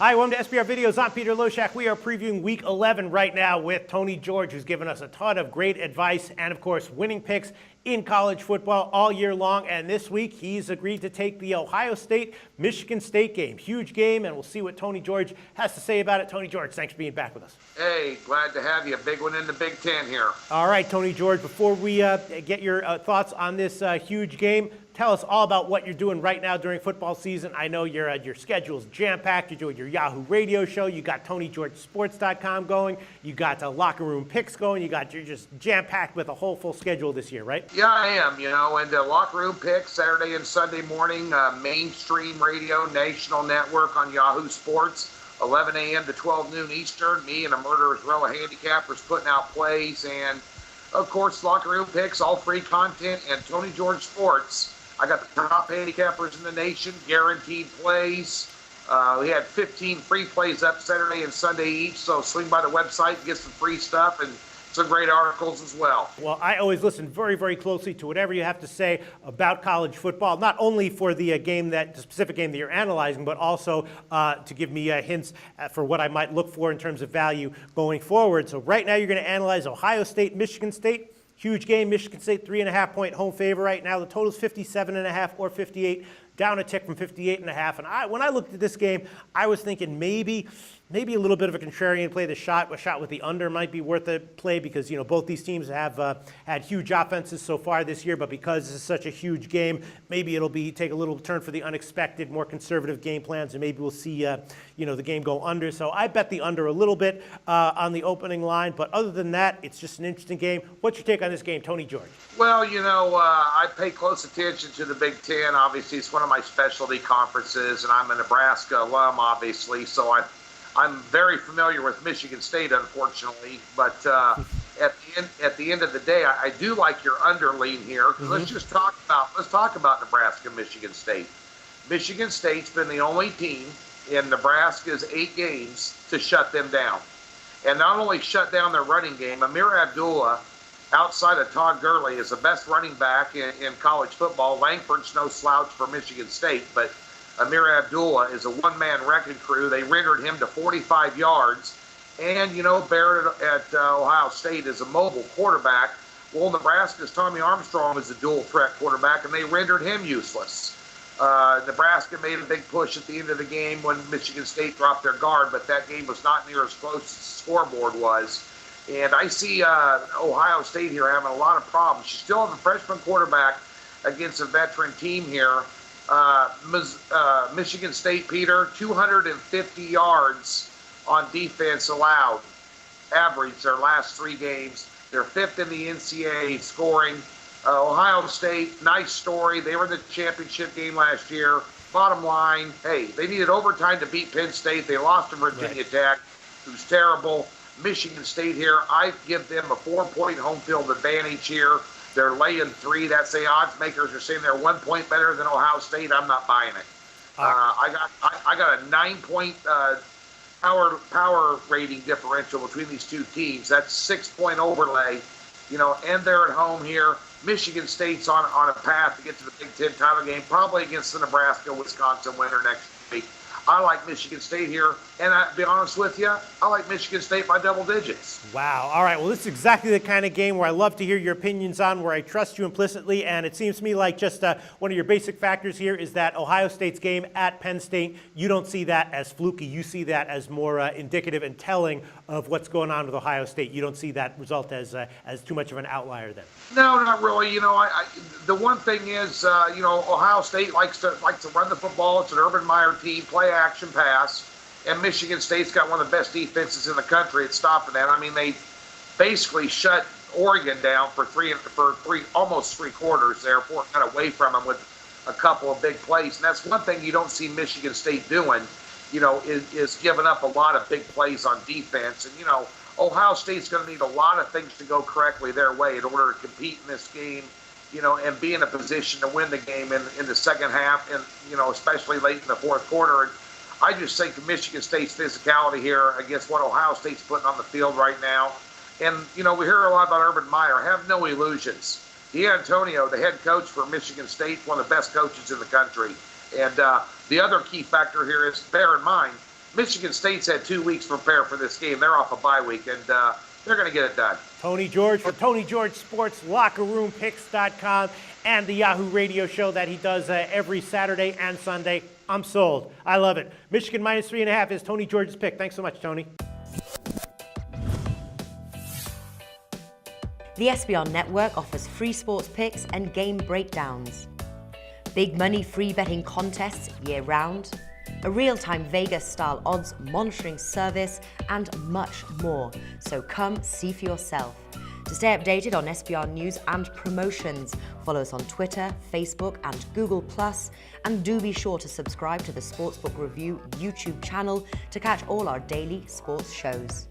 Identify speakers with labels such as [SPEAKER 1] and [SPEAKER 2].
[SPEAKER 1] Hi, welcome to SBR Videos. I'm Peter Loshak. We are previewing Week 11 right now with Tony George, who's given us a ton of great advice and, of course, winning picks in college football all year long. And this week, he's agreed to take the Ohio State-Michigan State game. Huge game, and we'll see what Tony George has to say about it. Tony George, thanks for being back with us.
[SPEAKER 2] Hey, glad to have you. Big one in the Big Ten here.
[SPEAKER 1] All right, Tony George, before we get your thoughts on this huge game, tell us all about what you're doing right now during football season. I know your schedule's jam-packed. You're doing your Yahoo radio show. You got TonyGeorgeSports.com going. You got Locker Room Picks going. You're just jam-packed with a whole full schedule this year, right?
[SPEAKER 2] Yeah, I am. And Locker Room Picks Saturday and Sunday morning, mainstream radio, national network on Yahoo Sports, 11 a.m. to 12 noon Eastern. Me and a murderer's row of handicappers putting out plays, and of course, Locker Room Picks, all free content, and Tony George Sports. I got the top handicappers in the nation, guaranteed plays. We had 15 free plays up Saturday and Sunday each, so swing by the website and get some free stuff and some great articles as well.
[SPEAKER 1] Well, I always listen very, very closely to whatever you have to say about college football, not only for the specific game that you're analyzing, but also to give me hints for what I might look for in terms of value going forward. So right now you're going to analyze Ohio State, Michigan State. Huge game. Michigan State 3.5-point home favor right now. The total is 57.5 or 58, down a tick from 58.5. And when I looked at this game, I was thinking maybe a little bit of a contrarian play. A shot with the under might be worth a play because both these teams have had huge offenses so far this year. But because this is such a huge game, maybe it'll take a little turn for the unexpected, more conservative game plans, and maybe we'll see the game go under. So I bet the under a little bit on the opening line. But other than that, it's just an interesting game. What's your take on this game, Tony George?
[SPEAKER 2] Well, I pay close attention to the Big Ten. Obviously, it's one of my specialty conferences, and I'm a Nebraska alum, obviously, so I'm very familiar with Michigan State, unfortunately. But at the end of the day, I do like your under lean here. Mm-hmm. Let's talk about Nebraska, Michigan State. Michigan State's been the only team in Nebraska's 8 games to shut them down, and not only shut down their running game. Amir Abdullah, outside of Todd Gurley, is the best running back in college football. Langford's no slouch for Michigan State, but Amir Abdullah is a one-man wrecking crew. They rendered him to 45 yards. And, Barrett at Ohio State is a mobile quarterback. Well, Nebraska's Tommy Armstrong is a dual-threat quarterback, and they rendered him useless. Nebraska made a big push at the end of the game when Michigan State dropped their guard, but that game was not near as close as the scoreboard was. And I see Ohio State here having a lot of problems. You still have a freshman quarterback against a veteran team here. Michigan State, Peter, 250 yards on defense allowed, average their last 3 games. They're 5th in the NCAA scoring. Ohio State, nice story. They were in the championship game last year. Bottom line, hey, they needed overtime to beat Penn State. They lost to Virginia Tech, who's terrible. Michigan State here, I give them a 4-point home field advantage here. They're laying 3. That's the odds makers are saying they're 1 point better than Ohio State. I'm not buying it. I got a 9-point power rating differential between these two teams. That's 6-point overlay. And they're at home here. Michigan State's on a path to get to the Big Ten title game, probably against the Nebraska-Wisconsin winner next week. I like Michigan State here, and I'll be honest with you, I like Michigan State by double digits.
[SPEAKER 1] Wow. All right. Well, this is exactly the kind of game where I love to hear your opinions on, where I trust you implicitly, and it seems to me like just one of your basic factors here is that Ohio State's game at Penn State, you don't see that as fluky. You see that as more indicative and telling of what's going on with Ohio State. You don't see that result as too much of an outlier then.
[SPEAKER 2] No, not really. The one thing is, Ohio State likes to run the football. It's an Urban Meyer team, play action pass, and Michigan State's got one of the best defenses in the country at stopping that. I mean, they basically shut Oregon down for almost 3 quarters there, got away from them with a couple of big plays. And that's one thing you don't see Michigan State doing, is giving up a lot of big plays on defense. And, Ohio State's going to need a lot of things to go correctly their way in order to compete in this game, and be in a position to win the game in the second half and, especially late in the fourth quarter. And I just think Michigan State's physicality here against what Ohio State's putting on the field right now. And, we hear a lot about Urban Meyer. Have no illusions. D'Antonio, the head coach for Michigan State, one of the best coaches in the country. And the other key factor here is, bear in mind, Michigan State's had 2 weeks to prepare for this game. They're off a bye week, and they're going to get it done.
[SPEAKER 1] Tony George from Tony George Sports, LockerRoomPicks.com, and the Yahoo Radio show that he does every Saturday and Sunday. I'm sold. I love it. Michigan minus 3.5 is Tony George's pick. Thanks so much, Tony.
[SPEAKER 3] The SBR Network offers free sports picks and game breakdowns, big money free betting contests year-round, a real-time Vegas-style odds monitoring service, and much more. So come see for yourself. To stay updated on SBR news and promotions, follow us on Twitter, Facebook, and Google+, and do be sure to subscribe to the Sportsbook Review YouTube channel to catch all our daily sports shows.